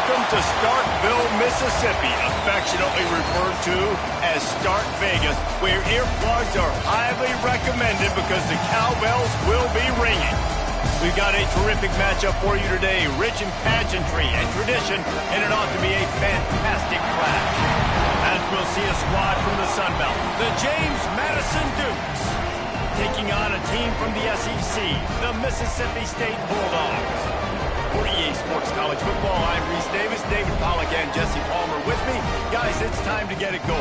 Welcome to Starkville, Mississippi, affectionately referred to as Stark Vegas, where earplugs are highly recommended because the cowbells will be ringing. We've got a terrific matchup for you today, rich in pageantry and tradition, and it ought to be a fantastic clash. As we'll see a squad from the Sun Belt, the James Madison Dukes, taking on a team from the SEC, the Mississippi State Bulldogs. For EA Sports College Football, I'm Reese Davis, David Pollack, and Jesse Palmer with me. Guys, it's time to get it going.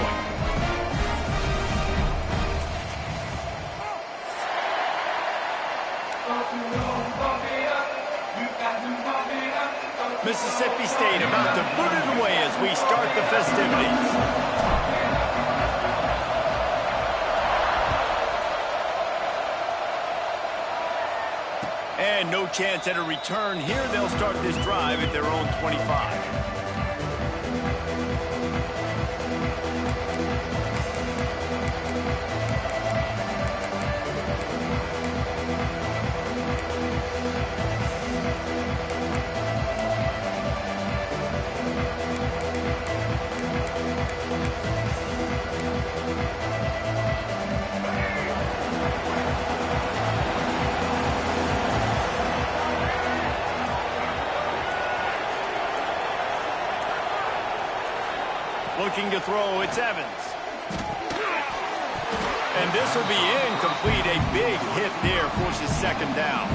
Mississippi State about to boot it away as we start the festivities. And no chance at a return here. They'll start this drive at their own 25. Looking to throw, it's Evans. And this will be incomplete. A big hit there, forces second down.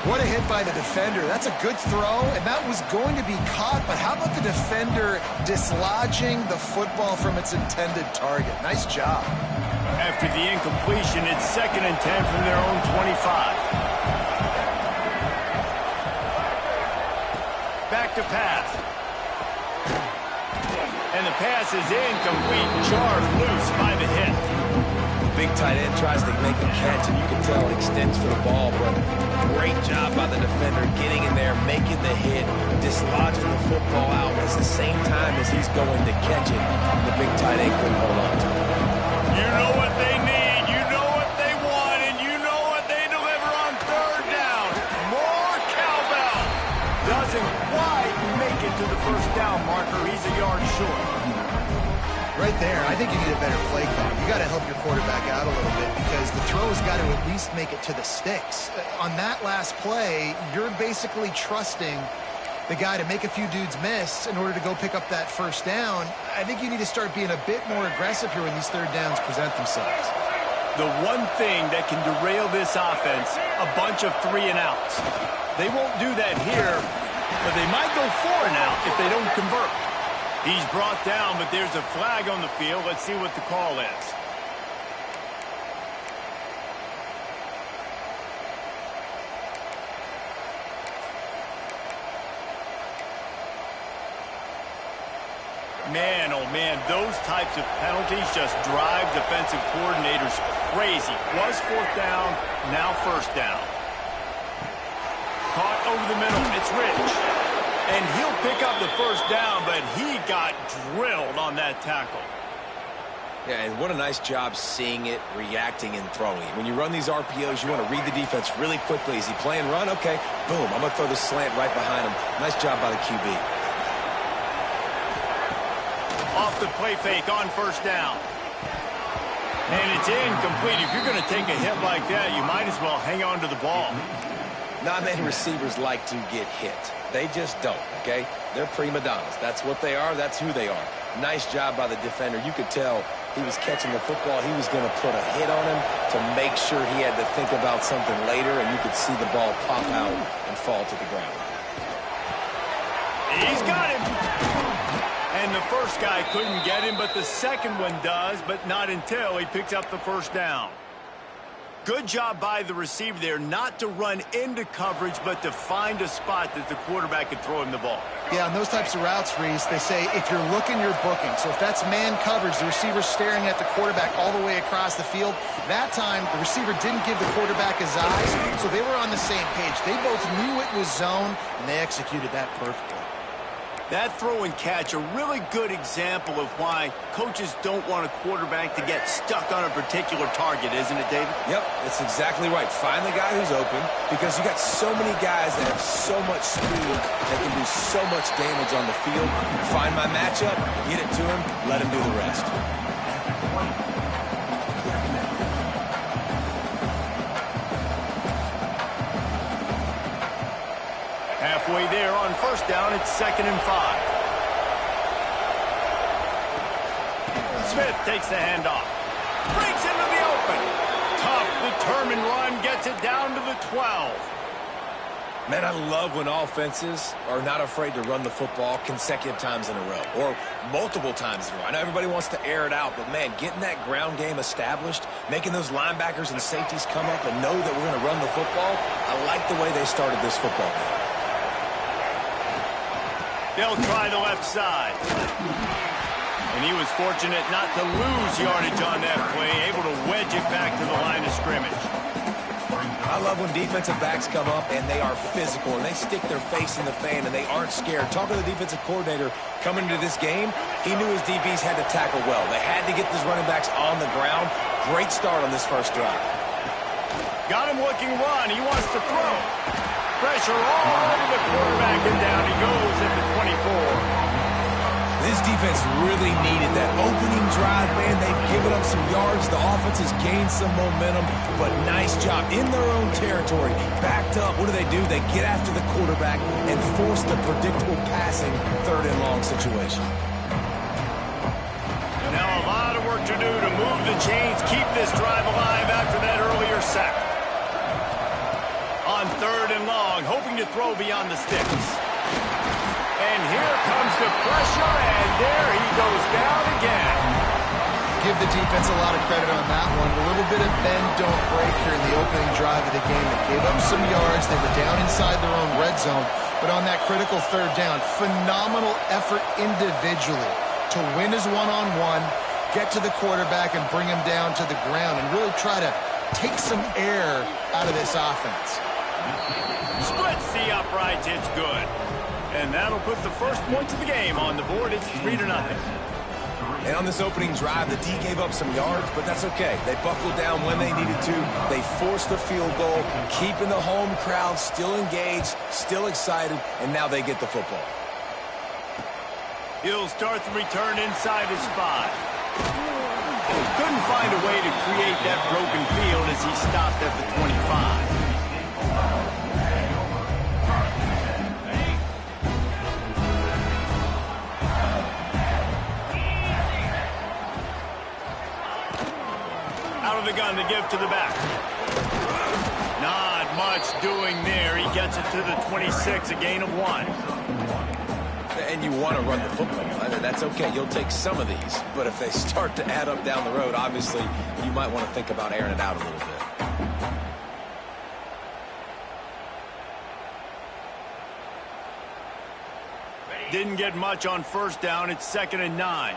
What a hit by the defender. That's a good throw, and that was going to be caught, but how about the defender dislodging the football from its intended target? Nice job. After the incompletion, it's 2nd and 10 from their own 25. Back to pass. And the pass is incomplete, jarred loose by the hit. Big tight end tries to make a catch, and you can tell it extends for the ball, but great job by the defender getting in there, making the hit, dislodging the football out at the same time as he's going to catch it. The big tight end couldn't hold on to it. You know what they need, you know what they want, and you know what they deliver on 3rd down. More cowbell. Doesn't quite make it to the 1st down marker. He's a yard short. Right there, I think you need a better play call. You got to help your quarterback out a little bit because the throw has got to at least make it to the sticks. On that last play, you're basically trusting the guy to make a few dudes miss in order to go pick up that 1st down. I think you need to start being a bit more aggressive here when these 3rd downs present themselves. The one thing that can derail this offense, a bunch of 3 and outs. They won't do that here, but they might go 4 and out if they don't convert. He's brought down, but there's a flag on the field. Let's see what the call is. Man, oh man, those types of penalties just drive defensive coordinators crazy. Was 4th down, now 1st down. Caught over the middle, it's Rich. And he'll pick up the 1st down, but he got drilled on that tackle. Yeah, and what a nice job seeing it, reacting, and throwing it. When you run these RPOs, you want to read the defense really quickly. Is he playing run? Okay, boom, I'm going to throw the slant right behind him. Nice job by the QB. Off the play fake on 1st down. And it's incomplete. If you're going to take a hit like that, you might as well hang on to the ball. Not many receivers like to get hit. They just don't, okay? They're prima donnas. That's what they are. That's who they are. Nice job by the defender. You could tell he was catching the football. He was going to put a hit on him to make sure he had to think about something later, and you could see the ball pop out and fall to the ground. He's got him. And the first guy couldn't get him, but the second one does, but not until he picks up the 1st down. Good job by the receiver there not to run into coverage, but to find a spot that the quarterback could throw him the ball. Yeah, on those types of routes, Reese, they say if you're looking, you're booking. So if that's man coverage, the receiver's staring at the quarterback all the way across the field. That time, the receiver didn't give the quarterback his eyes, so they were on the same page. They both knew it was zone, and they executed that perfectly. That throw and catch, a really good example of why coaches don't want a quarterback to get stuck on a particular target, isn't it, David? Yep, that's exactly right. Find the guy who's open, because you got so many guys that have so much speed that can do so much damage on the field. Find my matchup, get it to him, let him do the rest. Halfway there on first down, it's 2nd and 5. Smith takes the handoff. Breaks into the open. Tough, determined run, gets it down to the 12. Man, I love when offenses are not afraid to run the football consecutive times in a row, or multiple times in a row. I know everybody wants to air it out, but man, getting that ground game established, making those linebackers and safeties come up and know that we're going to run the football, I like the way they started this football game. They'll try the left side. And he was fortunate not to lose yardage on that play, able to wedge it back to the line of scrimmage. I love when defensive backs come up and they are physical and they stick their face in the fan and they aren't scared. Talking to the defensive coordinator coming into this game, he knew his DBs had to tackle well. They had to get these running backs on the ground. Great start on this first drive. Got him looking run. He wants to throw. Pressure all over the quarterback, and down he goes at the 24. This defense really needed that opening drive, man. They've given up some yards. The offense has gained some momentum, but nice job in their own territory. Backed up. What do? They get after the quarterback and force the predictable passing 3rd and long situation. Now a lot of work to do to move the chains, keep this drive alive after that earlier sack. On 3rd and long, hoping to throw beyond the sticks. And here comes the pressure, and there he goes down again. Give the defense a lot of credit on that one. A little bit of bend, don't break here in the opening drive of the game. They gave up some yards. They were down inside their own red zone. But on that critical 3rd down, phenomenal effort individually to win his one-on-one, get to the quarterback and bring him down to the ground and really try to take some air out of this offense. Splits the uprights, it's good. And that'll put the first points of the game on the board. It's 3-0. And on this opening drive, the D gave up some yards, but that's okay. They buckled down when they needed to. They forced the field goal, keeping the home crowd still engaged, still excited, and now they get the football. He'll start the return inside his 5. Couldn't find a way to create that broken field as he stopped at the 25. Out of the gun to give to the back. Not much doing there. He gets it to the 26, a gain of 1. And you want to run the football. That's okay. You'll take some of these. But if they start to add up down the road, obviously, you might want to think about airing it out a little bit. Didn't get much on first down. It's 2nd and 9.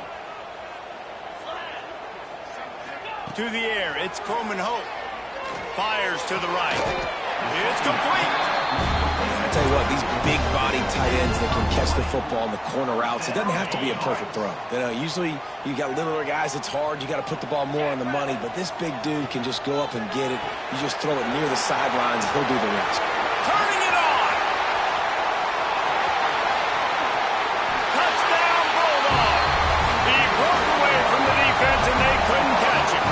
To the air, it's Coleman Hope. Fires to the right. It's complete. I tell you what, these big-bodied tight ends that can catch the football in the corner routes, it doesn't have to be a perfect throw. You know, usually you got littler guys, it's hard. You got to put the ball more on the money, but this big dude can just go up and get it. You just throw it near the sidelines, he'll do the rest. Turning it on. Touchdown, Bulldog. He broke away from the defense, and they couldn't catch him.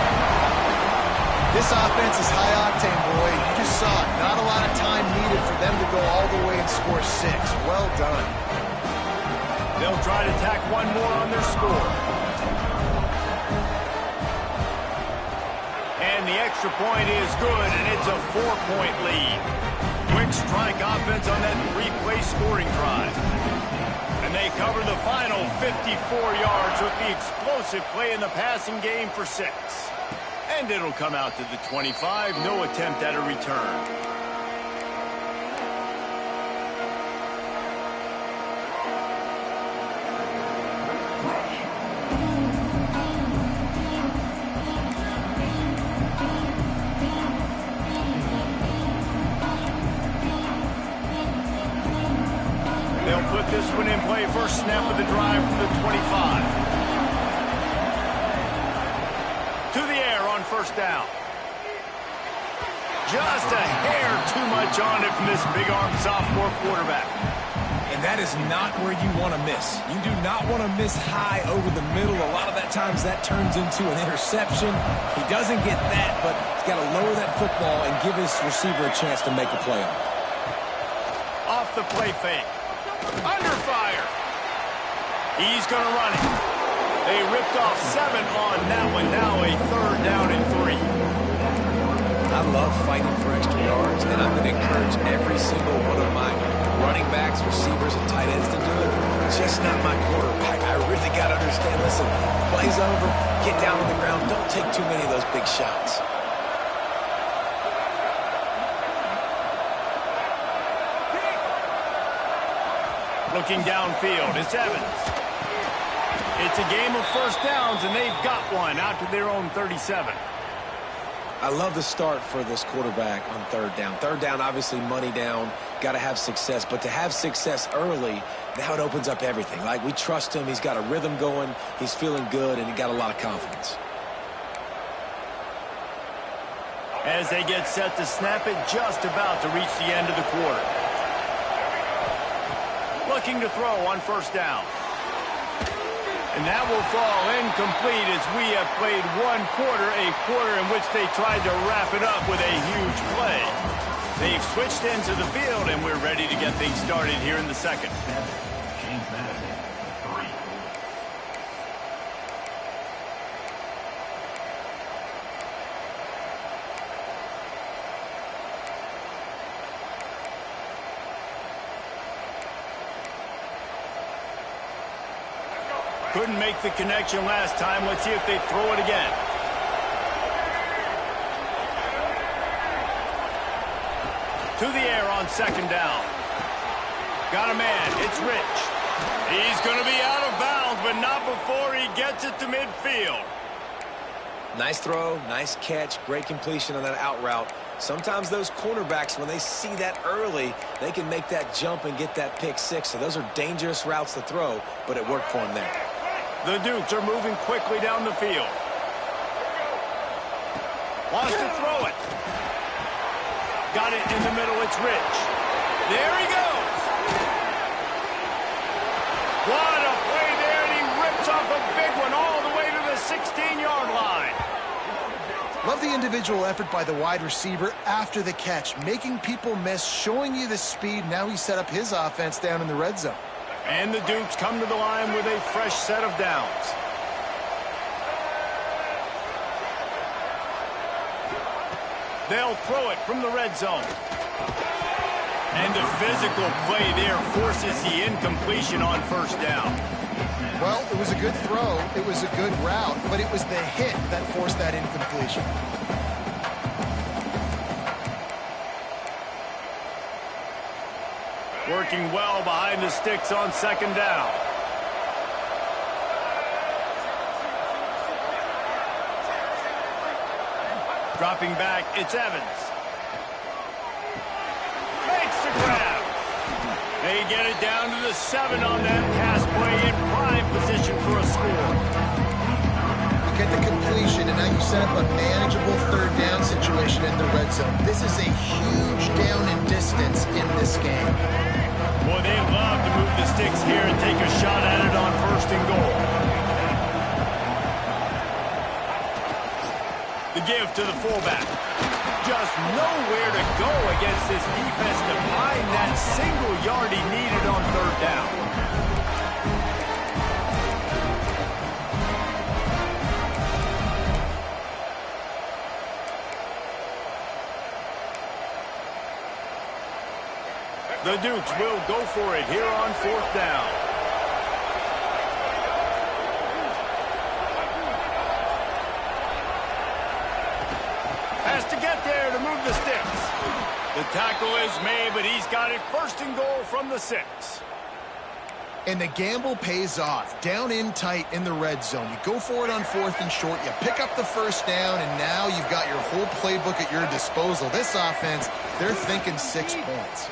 This offense is high octane, boy. You just saw it. Not a lot of time needed for them to go all the way and score 6. Well done. They'll try to tack one more on their score. And the extra point is good, and it's a 4-point lead. Quick strike offense on that 3-play scoring drive. And they cover the final 54 yards with the explosive play in the passing game for 6. And it'll come out to the 25. No attempt at a return. They'll put this opening play, first snap of the drive from the 25. To the air on first down. Just a hair too much on it from this big-arm sophomore quarterback. And that is not where you want to miss. You do not want to miss high over the middle. A lot of that times that turns into an interception. He doesn't get that, but he's got to lower that football and give his receiver a chance to make a play on it. Off the play fake. Under fire. He's going to run it. They ripped off 7 on that one. Now a third down and 3. I love fighting for extra yards, and I'm going to encourage every single one of my running backs, receivers, and tight ends to do it. Just not my quarterback. I really got to understand, listen, play's over, get down on the ground, don't take too many of those big shots. Looking downfield, it's Evans. It's a game of first downs, and they've got one out to their own 37. I love the start for this quarterback on third down. Third down, obviously money down, got to have success. But to have success early, now it opens up everything. Like, we trust him. He's got a rhythm going. He's feeling good, and he got a lot of confidence. As they get set to snap it, just about to reach the end of the quarter. Looking to throw on first down. And that will fall incomplete as we have played one quarter, a quarter in which they tried to wrap it up with a huge play. They've switched into the field, and we're ready to get things started here in the second. Couldn't make the connection last time. Let's see if they throw it again. To the air on second down. Got a man. It's Rich. He's going to be out of bounds, but not before he gets it to midfield. Nice throw, nice catch, great completion on that out route. Sometimes those cornerbacks, when they see that early, they can make that jump and get that pick six. So those are dangerous routes to throw, but it worked for him there. The Dukes are moving quickly down the field. Wants to throw it. Got it in the middle. It's Rich. There he goes. What a play there, and he rips off a big one all the way to the 16-yard line. Love the individual effort by the wide receiver after the catch, making people miss, showing you the speed. Now he set up his offense down in the red zone. And the Dukes come to the line with a fresh set of downs. They'll throw it from the red zone. And a physical play there forces the incompletion on first down. Well, it was a good throw. It was a good route, but it was the hit that forced that incompletion. Working well behind the sticks on second down. Dropping back, it's Evans. Makes the grab. They get it down to the 7 on that pass play in prime position for a score. You get the completion, and now you set up a manageable third down situation in the red zone. This is a huge down in distance in this game. Boy, they love to move the sticks here and take a shot at it on first and goal. The give to the fullback. Just nowhere to go against this defense to find that single yard he needed on third down. The Dukes will go for it here on fourth down. Has to get there to move the sticks. The tackle is made, but he's got it first and goal from the 6. And the gamble pays off. Down in tight in the red zone. You go for it on fourth and short. You pick up the first down, and now you've got your whole playbook at your disposal. This offense, they're thinking 6 points.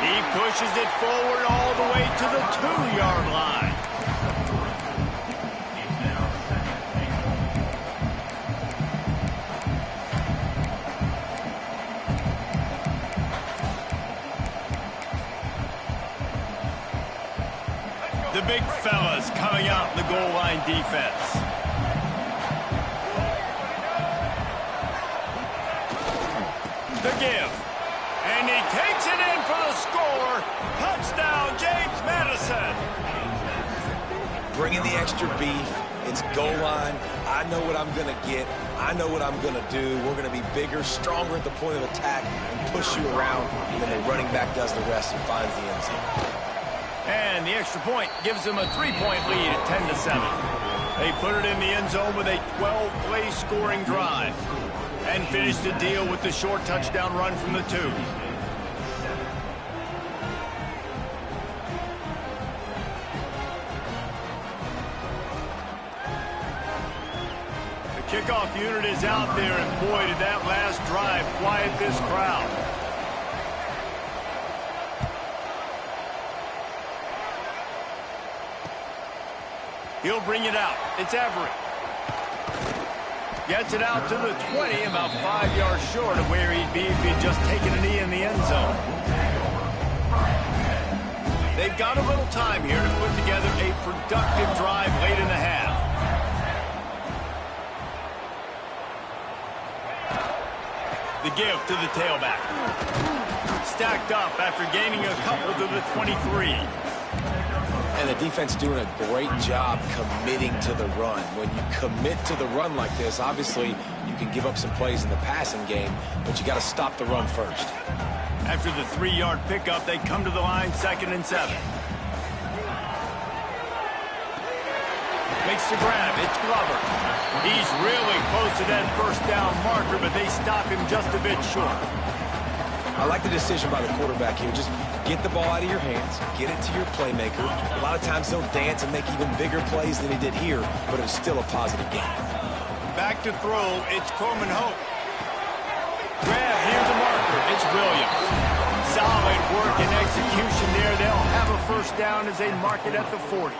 He pushes it forward all the way to the 2-yard line. The big fellas coming out in the goal line defense. The give. And he takes it in for the score. Touchdown, James Madison. Bringing the extra beef. It's goal line. I know what I'm going to get. I know what I'm going to do. We're going to be bigger, stronger at the point of attack and push you around. And then the running back does the rest and finds the end zone. And the extra point gives them a 3-point lead at 10-7. They put it in the end zone with a 12-play scoring drive and finish the deal with the short touchdown run from the 2. The kickoff unit is out there, and boy, did that last drive quiet this crowd. He'll bring it out. It's Everett. Gets it out to the 20, about 5 yards short of where he'd be if he'd just taken a knee in the end zone. They've got a little time here to put together a productive drive late in the half. The give to the tailback. Stacked up after gaining a couple to the 23. And the defense doing a great job committing to the run. When you commit to the run like this, obviously you can give up some plays in the passing game, but you got to stop the run first. After the 3-yard pickup, they come to the line 2nd and 7. Makes the grab. It's Glover. He's really close to that first down marker, but they stop him just a bit short. I like the decision by the quarterback here. Just get the ball out of your hands, get it to your playmaker. A lot of times he'll dance and make even bigger plays than he did here, but it's still a positive game. Back to throw, it's Coleman Hope. Grab, here's a marker, it's Williams. Solid work and execution there. They'll have a first down as they mark it at the 40.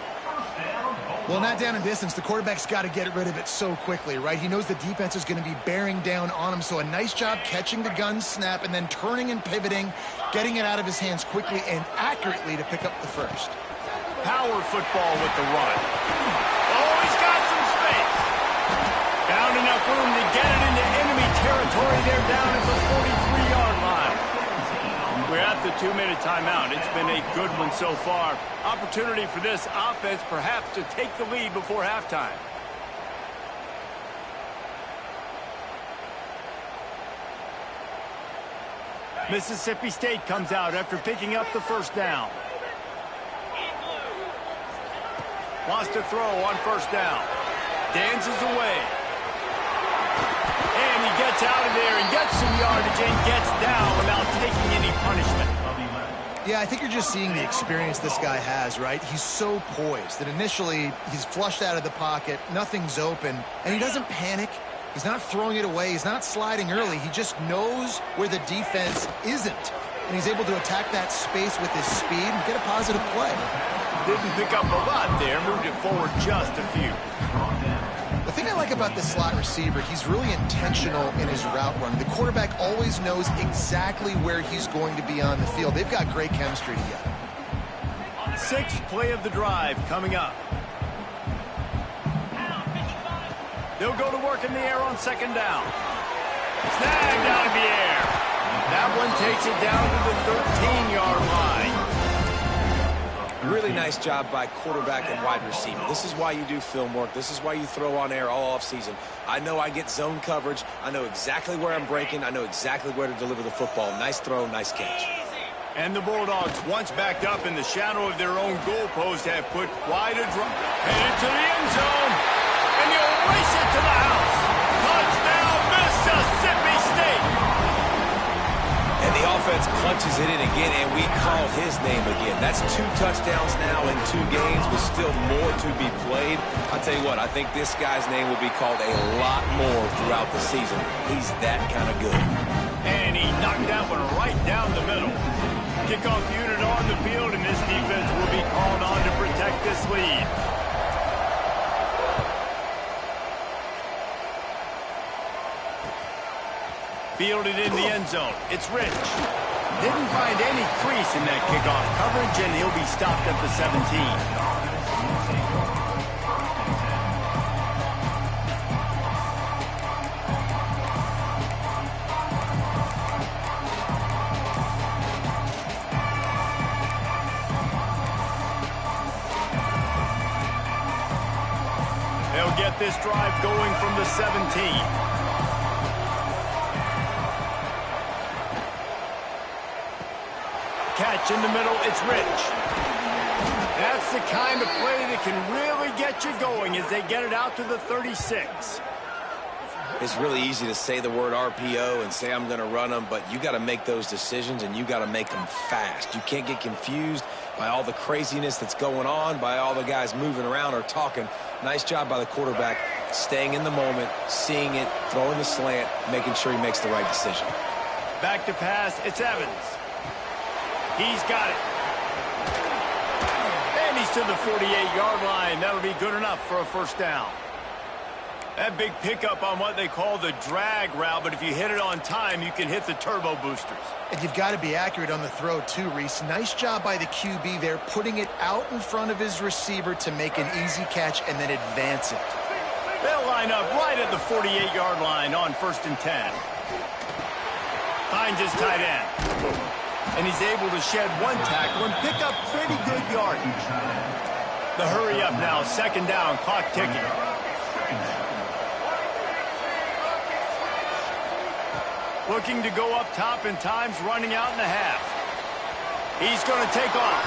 Well, not down in distance. The quarterback's got to get rid of it so quickly, right? He knows the defense is going to be bearing down on him, so a nice job catching the gun snap and then turning and pivoting, getting it out of his hands quickly and accurately to pick up the first. Power football with the run. Oh, he's got some space. Found enough room to get it into enemy territory. They're down at the 43-yard line. We're at the 2-minute timeout. It's been a good one so far. Opportunity for this offense perhaps to take the lead before halftime. Mississippi State comes out after picking up the first down. Wants to throw on first down. Dances away. And he gets out of there and gets some yardage and gets down without taking any punishment. Yeah, I think you're just seeing the experience this guy has, right? He's so poised that initially he's flushed out of the pocket, nothing's open, and he doesn't panic. He's not throwing it away. He's not sliding early. He just knows where the defense isn't, and he's able to attack that space with his speed and get a positive play. Didn't pick up a lot there, moved it forward just a few. The thing I like about this slot receiver, he's really intentional in his route run. The quarterback always knows exactly where he's going to be on the field. They've got great chemistry together. 6th play of the drive coming up. They'll go to work in the air on 2nd down. Snagged out of the air. That one takes it down to the 13-yard line. Really nice job by quarterback and wide receiver. This is why you do film work. This is why you throw on air all offseason. I know I get zone coverage. I know exactly where I'm breaking. I know exactly where to deliver the football. Nice throw, nice catch. And the Bulldogs, once backed up in the shadow of their own goalpost, have put quite a drive. Headed to the end zone. And you'll race it to the house. Touchdown, Mississippi State. And the offense punches it in again, and we call his name again. That's 2 touchdowns now in 2 games with still more to be played. I'll tell you what, I think this guy's name will be called a lot more throughout the season. He's that kind of good. And he knocked that one right down the middle. Kickoff unit on the field, and this defense will be called on to protect this lead. Fielded in the end zone. It's Rich. Didn't find any crease in that kickoff coverage, and he'll be stopped at the 17. They'll get this drive going from the 17. Catch in the middle, it's Rich. That's the kind of play that can really get you going as they get it out to the 36. It's really easy to say the word RPO and say I'm going to run them, but you got to make those decisions and you got to make them fast. You can't get confused by all the craziness that's going on, by all the guys moving around or talking. Nice job by the quarterback, staying in the moment, seeing it, throwing the slant, making sure he makes the right decision. Back to pass, it's Evans. He's got it. And he's to the 48-yard line. That'll be good enough for a first down. That big pickup on what they call the drag route, but if you hit it on time, you can hit the turbo boosters. And you've got to be accurate on the throw, too, Reese. Nice job by the QB there, putting it out in front of his receiver to make an easy catch and then advance it. They'll line up right at the 48-yard line on 1st and 10. Finds his tight end. And he's able to shed one tackle and pick up pretty good yardage. The hurry up now, 2nd down, clock ticking. Looking to go up top, and time's running out in the half. He's going to take off.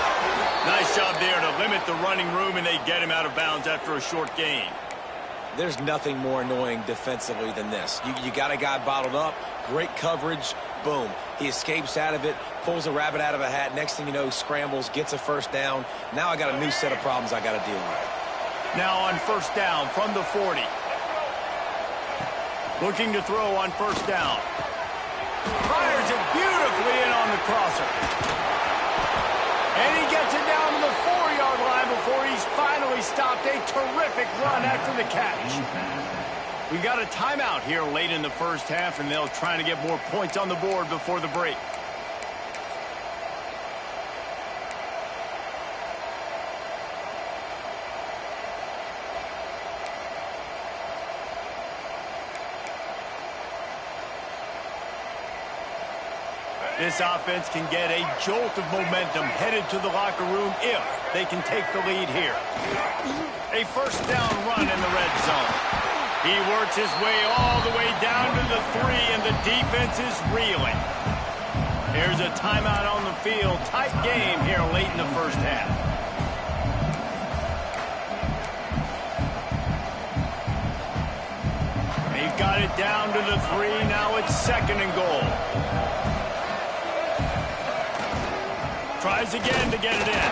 Nice job there to limit the running room, and they get him out of bounds after a short gain. There's nothing more annoying defensively than this. You got a guy bottled up, great coverage, boom. He escapes out of it, pulls a rabbit out of a hat. Next thing you know, scrambles, gets a first down. Now I got a new set of problems I got to deal with. Now on 1st down from the 40. Looking to throw on 1st down. Fires it beautifully in on the crosser. And he gets it down to the 4-yard line before he's finally stopped. A terrific run after the catch. We got a timeout here late in the first half, and they'll try to get more points on the board before the break. This offense can get a jolt of momentum headed to the locker room if they can take the lead here. A 1st down run in the red zone. He works his way all the way down to the 3, and the defense is reeling. There's a timeout on the field. Tight game here late in the first half. They've got it down to the 3. Now it's 2nd and goal. Tries again to get it in.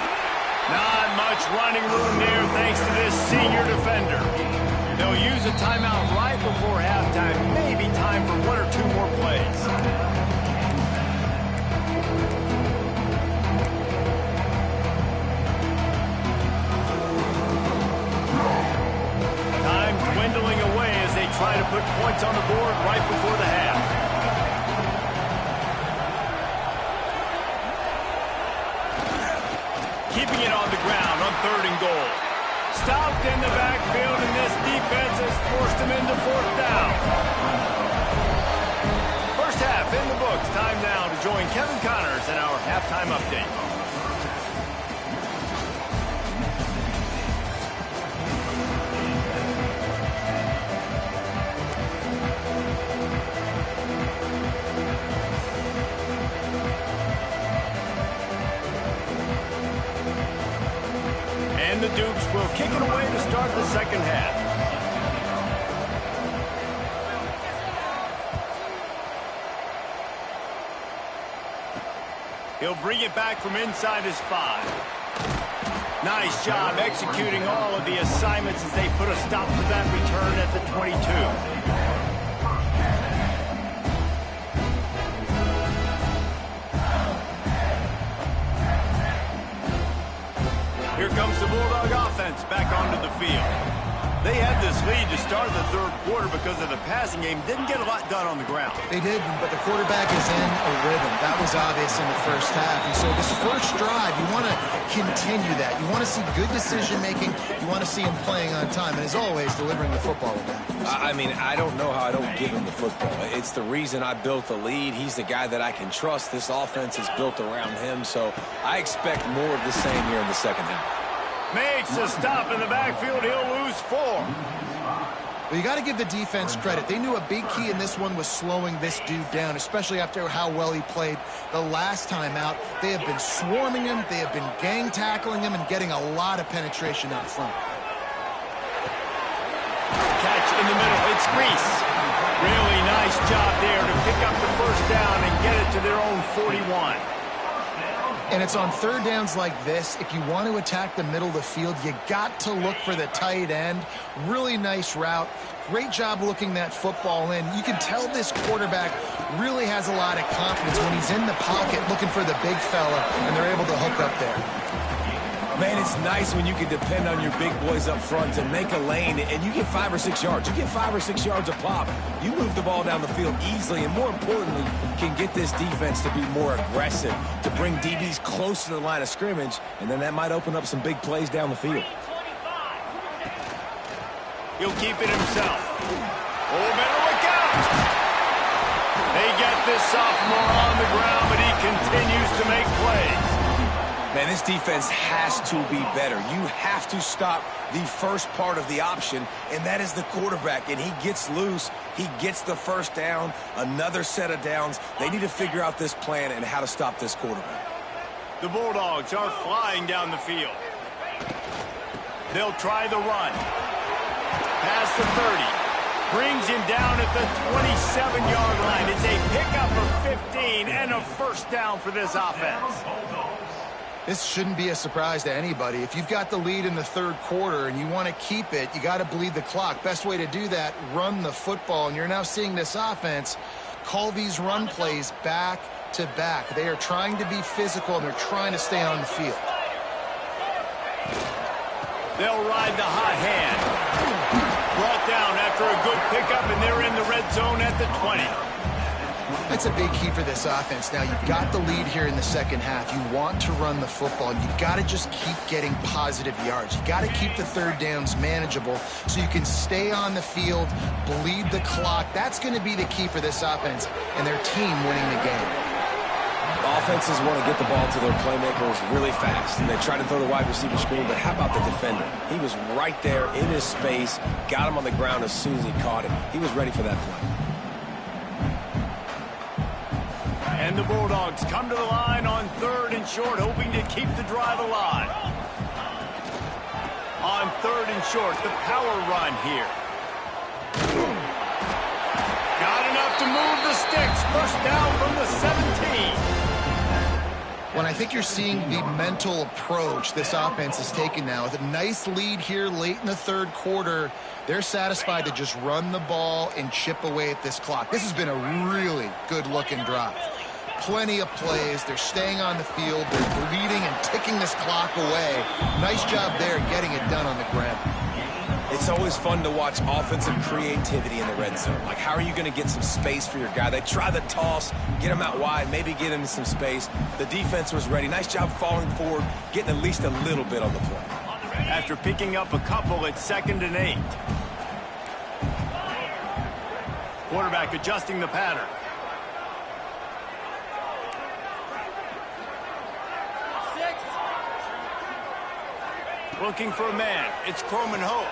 Not much running room there thanks to this senior defender. They'll use a timeout right before halftime. Maybe time for 1 or 2 more plays. Time dwindling away as they try to put points on the board right before the half. Keeping it on the ground on 3rd and goal. Stopped in the backfield, and this defense has forced him into 4th down. First half in the books. Time now to join Kevin Connors in our halftime update. The Dukes will kick it away to start the second half. He'll bring it back from inside his 5. Nice job executing all of the assignments as they put a stop to that return at the 22. lead to start the third quarter because of the passing game. Didn't get a lot done on the ground. They did, but the quarterback is in a rhythm. That was obvious in the first half. And so this first drive, you want to continue that. You want to see good decision-making. You want to see him playing on time. And as always, delivering the football with that. I mean, I don't know how I don't give him the football. It's the reason I built the lead. He's the guy that I can trust. This offense is built around him, so I expect more of the same here in the second half. Makes a stop in the backfield. He'll lose 4. Well, you got to give the defense credit. They knew a big key in this one was slowing this dude down, especially after how well he played the last time out. They have been swarming him. They have been gang tackling him and getting a lot of penetration out front. Catch in the middle. It's Reese. Really nice job there to pick up the first down and get it to their own 41. And it's on third downs like this. If you want to attack the middle of the field, you got to look for the tight end. Really nice route. Great job looking that football in. You can tell this quarterback really has a lot of confidence when he's in the pocket looking for the big fella, and they're able to hook up there. Man, it's nice when you can depend on your big boys up front to make a lane, and you get 5 or 6 yards. You get 5 or 6 yards a pop. You move the ball down the field easily, and more importantly, can get this defense to be more aggressive, to bring DBs close to the line of scrimmage, and then that might open up some big plays down the field. He'll keep it himself. Oh, better look out! They get this sophomore on the ground, but he continues to make plays. Man, this defense has to be better. You have to stop the first part of the option, and that is the quarterback. And he gets loose. He gets the first down, another set of downs. They need to figure out this plan and how to stop this quarterback. The Bulldogs are flying down the field. They'll try the run. Past the 30. Brings him down at the 27-yard line. It's a pickup of 15 and a first down for this offense. This shouldn't be a surprise to anybody. If you've got the lead in the third quarter and you want to keep it, you got to bleed the clock. Best way to do that, run the football. And you're now seeing this offense call these run plays back to back. They are trying to be physical, and they're trying to stay on the field. They'll ride the hot hand. Brought down after a good pickup, and they're in the red zone at the 20. That's a big key for this offense. Now, you've got the lead here in the second half. You want to run the football. You got to just keep getting positive yards. You got to keep the third downs manageable so you can stay on the field, bleed the clock. That's going to be the key for this offense and their team winning the game. Offenses want to get the ball to their playmakers really fast, and they try to throw the wide receiver screen, but how about the defender? He was right there in his space, got him on the ground as soon as he caught it. He was ready for that play. And the Bulldogs come to the line on third and short, hoping to keep the drive alive. On third and short, the power run here. Got enough to move the sticks. First down from the 17. When I think you're seeing the mental approach this offense is taking now, with a nice lead here late in the third quarter, they're satisfied to just run the ball and chip away at this clock. This has been a really good-looking drive. Plenty of plays. They're staying on the field. They're bleeding and ticking this clock away. Nice job there getting it done on the ground. It's always fun to watch offensive creativity in the red zone. Like, how are you going to get some space for your guy? They try the toss, get him out wide, maybe get him some space. The defense was ready. Nice job falling forward, getting at least a little bit on the play. After picking up a couple, it's 2nd and 8. Quarterback adjusting the pattern. Looking for a man. It's Corman Hope.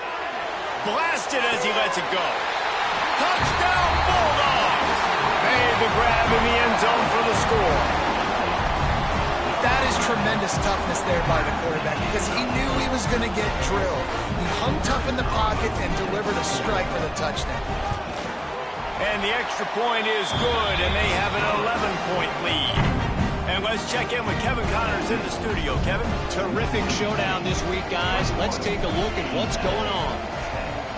Blasted as he lets it go. Touchdown, Bulldogs! Made the grab in the end zone for the score. That is tremendous toughness there by the quarterback because he knew he was going to get drilled. He hung tough in the pocket and delivered a strike for the touchdown. And the extra point is good, and they have an 11-point lead. And let's check in with Kevin Connors in the studio. Kevin? Terrific showdown this week, guys. Let's take a look at what's going on.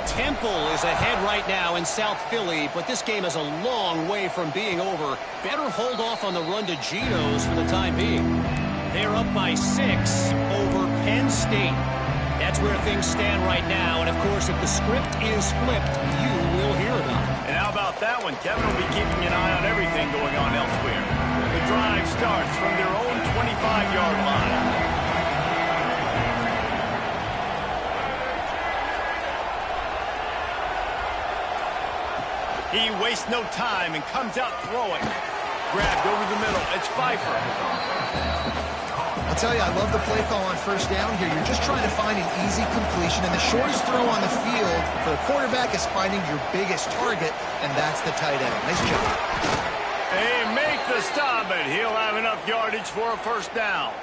Temple is ahead right now in South Philly, but this game is a long way from being over. Better hold off on the run to Geno's for the time being. They're up by 6 over Penn State. That's where things stand right now, and of course, if the script is flipped, you will hear about it. And how about that one? Kevin will be keeping an eye on everything going on elsewhere. The drive starts from their own 25-yard line. He wastes no time and comes out throwing. Grabbed over the middle. It's Pfeiffer. I'll tell you, I love the play call on first down here. You're just trying to find an easy completion, and the shortest throw on the field for the quarterback is finding your biggest target, and that's the tight end. Nice job. They make the stop, but he'll have enough yardage for a first down.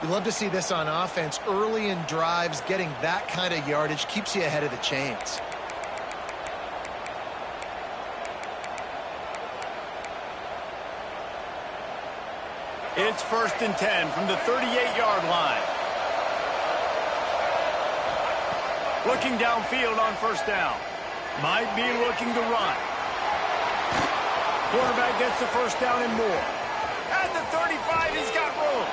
We love to see this on offense. Early in drives, getting that kind of yardage keeps you ahead of the chains. It's 1st and 10 from the 38-yard line. Looking downfield on first down. Might be looking to run. Quarterback gets the first down and more. At the 35, he's got room.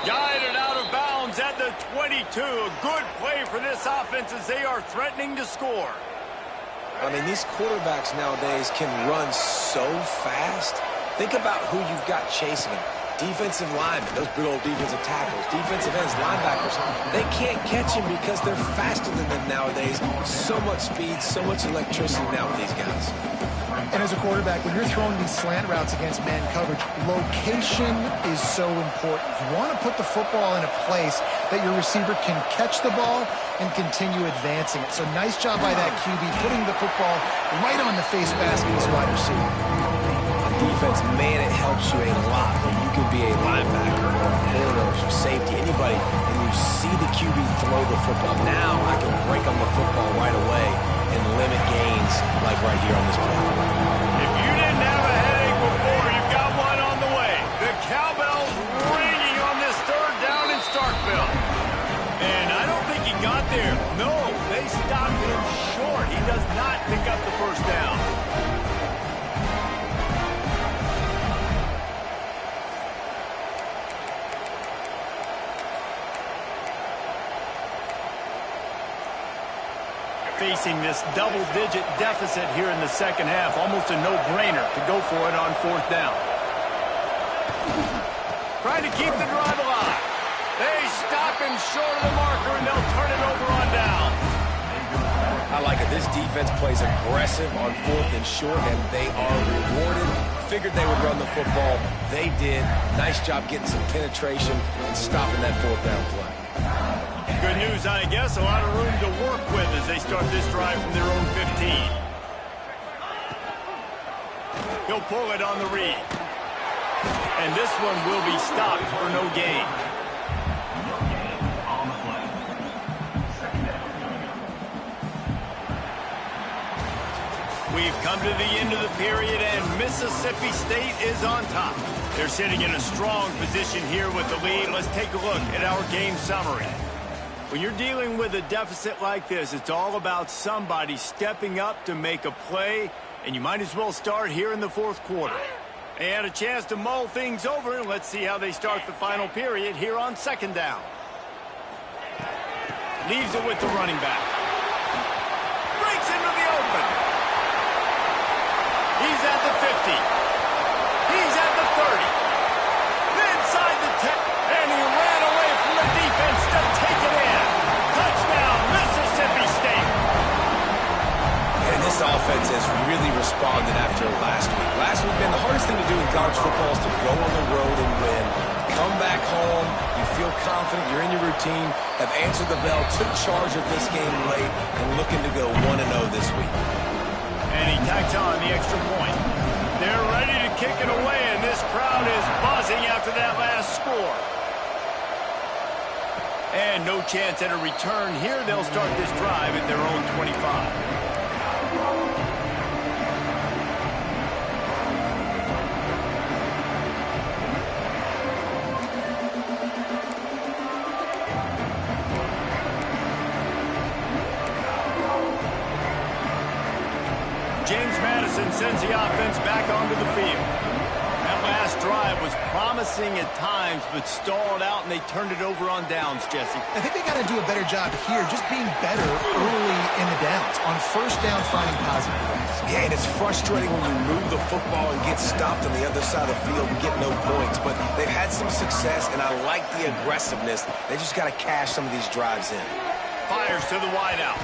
Guided out of bounds at the 22. A good play for this offense as they are threatening to score. I mean, these quarterbacks nowadays can run so fast. Think about who you've got chasing him. Defensive linemen, those big old defensive tackles, defensive ends, linebackers, they can't catch him because they're faster than them nowadays. So much speed, so much electricity now with these guys. And as a quarterback, when you're throwing these slant routes against man coverage, location is so important. You want to put the football in a place that your receiver can catch the ball and continue advancing it. So nice job by that QB, putting the football right on the face mask of his wide receiver. Defense, man, it helps you a lot when you can be a linebacker or a corner or some safety, anybody, and you see the QB throw the football. Now I can break on the football right away and limit gains like right here on this play. If you didn't have a headache before, you've got one on the way. The cowbell's ringing on this third down in Starkville. And I don't think he got there. No, they stopped him short. He does not pick up the first down. Facing this double-digit deficit here in the second half, almost a no-brainer to go for it on fourth down. Trying to keep the drive alive. They stop him short of the marker, and they'll turn it over on down. I like it. This defense plays aggressive on fourth and short, and they are rewarded. Figured they would run the football. They did. Nice job getting some penetration and stopping that fourth down play. Good news, I guess. A lot of room to work with as they start this drive from their own 15. He'll pull it on the read. And this one will be stopped for no gain. We've come to the end of the period, and Mississippi State is on top. They're sitting in a strong position here with the lead. Let's take a look at our game summary. When you're dealing with a deficit like this, it's all about somebody stepping up to make a play, and you might as well start here in the fourth quarter. They had a chance to mull things over, and let's see how they start the final period here on second down. Leaves it with the running back. Breaks into the open. He's at the 50. He's at the 30. Inside the 10. And he ran away from the defense to take it in. Touchdown, Mississippi State. And this offense has really responded after last week. Last week, man, the hardest thing to do in college football is to go on the road and win. Come back home, you feel confident, you're in your routine, have answered the bell, took charge of this game late, and looking to go 1-0 this week. And he tacks on the extra point. They're ready to kick it away, and this crowd is buzzing after that last score. And no chance at a return here. They'll start this drive at their own 25. James Madison sends the offense back onto the field. That last drive was promising at times, but stalled out, and they turned it over on downs, Jesse. I think they got to do a better job here, just being better early in the downs. On first down, finding positive plays. Yeah, and it's frustrating when you move the football and get stopped on the other side of the field and get no points. But they've had some success, and I like the aggressiveness. They just got to cash some of these drives in. Fires to the wideout.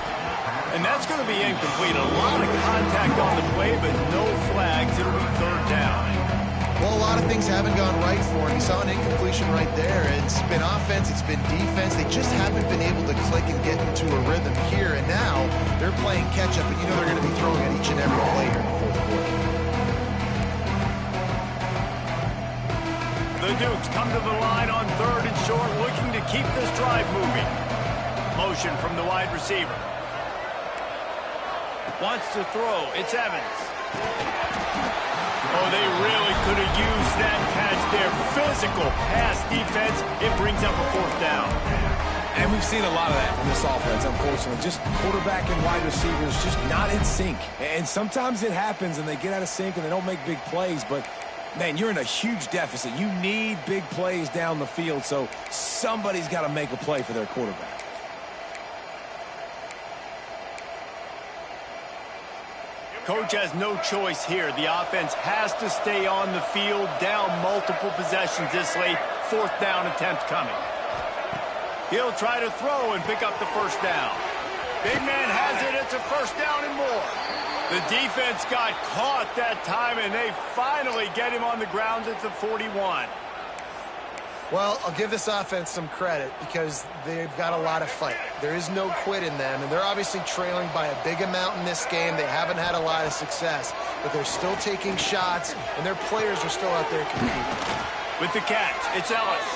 And that's going to be incomplete. A lot of contact on the play, but no flags. It'll be third down. Well, a lot of things haven't gone right for him. He saw an incompletion right there. It's been offense, it's been defense. They just haven't been able to click and get into a rhythm here. And now they're playing catch-up, and you know they're going to be throwing at each and every play here in the fourth quarter. The Dukes come to the line on third and short, looking to keep this drive moving. Motion from the wide receiver. Wants to throw. It's Evans. Oh, they really could have used that catch there. Physical pass defense. It brings up a fourth down. And we've seen a lot of that from this offense, unfortunately. Just quarterback and wide receivers just not in sync. And sometimes it happens, and they get out of sync, and they don't make big plays. But, man, you're in a huge deficit. You need big plays down the field, so somebody's got to make a play for their quarterback. Coach has no choice here. The offense has to stay on the field, down multiple possessions this late. Fourth down attempt coming. He'll try to throw and pick up the first down. Big man has it. It's a first down and more. The defense got caught that time, and they finally get him on the ground at the 41. Well, I'll give this offense some credit because they've got a lot of fight. There is no quit in them, and they're obviously trailing by a big amount in this game. They haven't had a lot of success, but they're still taking shots, and their players are still out there competing. With the catch, it's Ellis.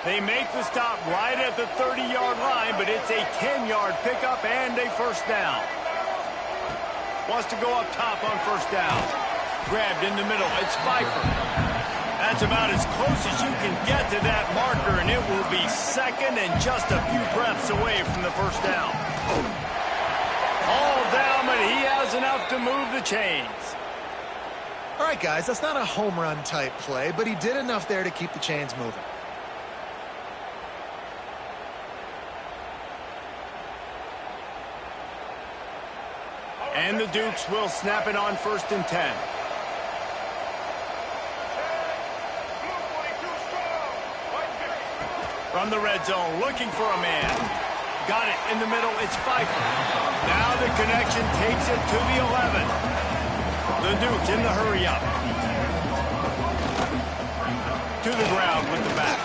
They make the stop right at the 30-yard line, but it's a 10-yard pickup and a first down. Wants to go up top on first down. Grabbed in the middle. It's Pfeiffer. That's about as close as you can get to that marker, and it will be second and just a few breaths away from the first down. All down, but he has enough to move the chains. All right, guys, that's not a home run type play, but he did enough there to keep the chains moving. And the Dukes will snap it on first and 10. From the red zone, looking for a man. Got it in the middle. It's Pfeiffer. Now the connection takes it to the 11. The Dukes in the hurry up. To the ground with the back.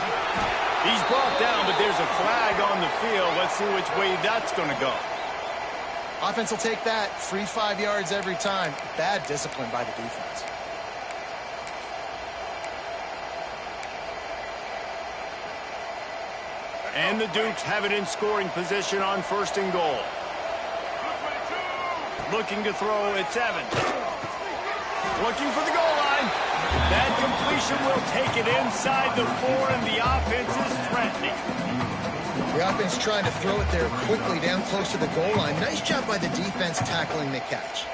He's brought down, but there's a flag on the field. Let's see which way that's going to go. Offense will take that. Free 5 yards every time. Bad discipline by the defense. And the Dukes have it in scoring position on first and goal. Looking to throw, it's Evans. Looking for the goal line. That completion will take it inside the 4, and the offense is threatening. The offense trying to throw it there quickly down close to the goal line. Nice job by the defense tackling the catch.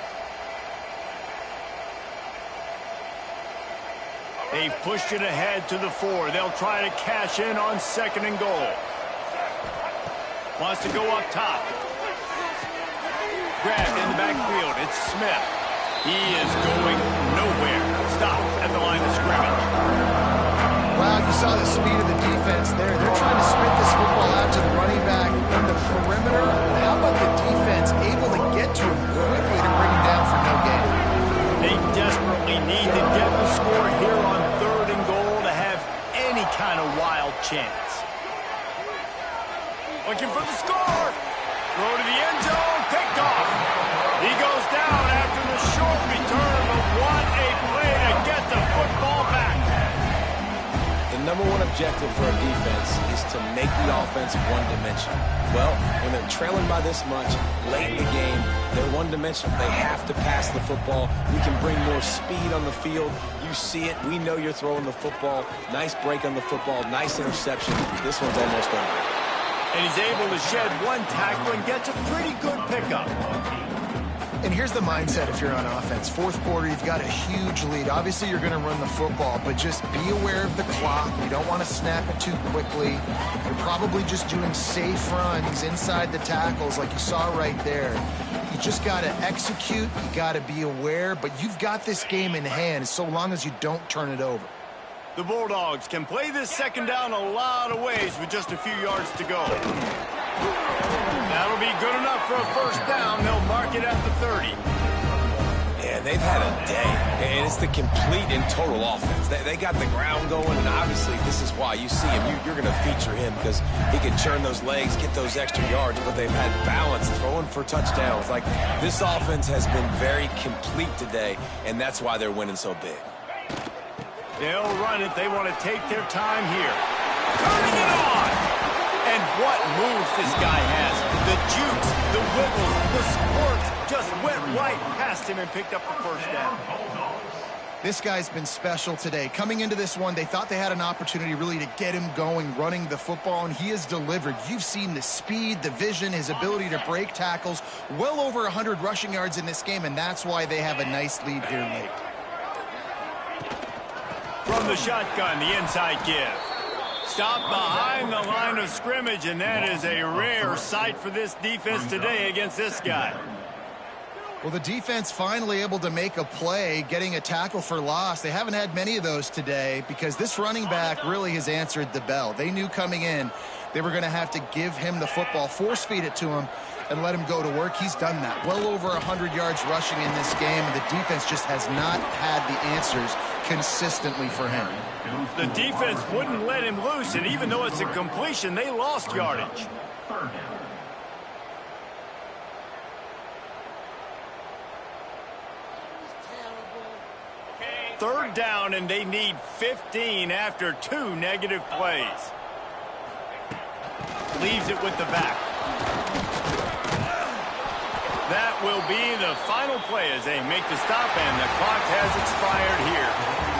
They've pushed it ahead to the 4. They'll try to cash in on second and goal. Wants to go up top. Grabbed in the backfield. It's Smith. He is going nowhere. Stop at the line of scrimmage. Wow, you saw the speed of the defense there. They're trying to spit this football out to the running back on the perimeter. How about the defense able to get to him quickly to bring him down for no gain? They desperately need to get the score here on third and goal to have any kind of wild chance. Looking for the score. Throw to the end zone. Picked off. He goes down after the short return, but what a play to get the football back. The number one objective for a defense is to make the offense one-dimensional. Well, when they're trailing by this much, late in the game, they're one-dimensional. They have to pass the football. We can bring more speed on the field. You see it. We know you're throwing the football. Nice break on the football. Nice interception. This one's almost over. And he's able to shed one tackle and gets a pretty good pickup. And here's the mindset if you're on offense. Fourth quarter, you've got a huge lead. Obviously, you're going to run the football, but just be aware of the clock. You don't want to snap it too quickly. You're probably just doing safe runs inside the tackles like you saw right there. You just got to execute. You got to be aware, but you've got this game in hand so long as you don't turn it over. The Bulldogs can play this second down a lot of ways with just a few yards to go. That'll be good enough for a first down. They'll mark it at the 30. Yeah, they've had a day, and it's the complete and total offense. They got the ground going, and obviously this is why you see him. You're going to feature him because he can churn those legs, get those extra yards, but they've had balance throwing for touchdowns. Like, this offense has been very complete today, and that's why they're winning so big. They'll run it. They want to take their time here. Turning it on! And what moves this guy has. The jukes, the wiggles, the squirts just went right past him and picked up the first down. This guy's been special today. Coming into this one, they thought they had an opportunity really to get him going, running the football, and he has delivered. You've seen the speed, the vision, his ability to break tackles. Well over 100 rushing yards in this game, and that's why they have a nice lead here late. From the shotgun, the inside give. Stop behind the line of scrimmage, and that is a rare sight for this defense today against this guy. Well, the defense finally able to make a play, getting a tackle for loss. They haven't had many of those today because this running back really has answered the bell. They knew coming in they were going to have to give him the football, force feed it to him, and let him go to work. He's done that. Well over 100 yards rushing in this game, and the defense just has not had the answers consistently for him. The defense wouldn't let him loose, and even though it's a completion, they lost yardage. Third down, and they need 15 after 2 negative plays. Leaves it with the back. That will be the final play as they make the stop, and the clock has expired here.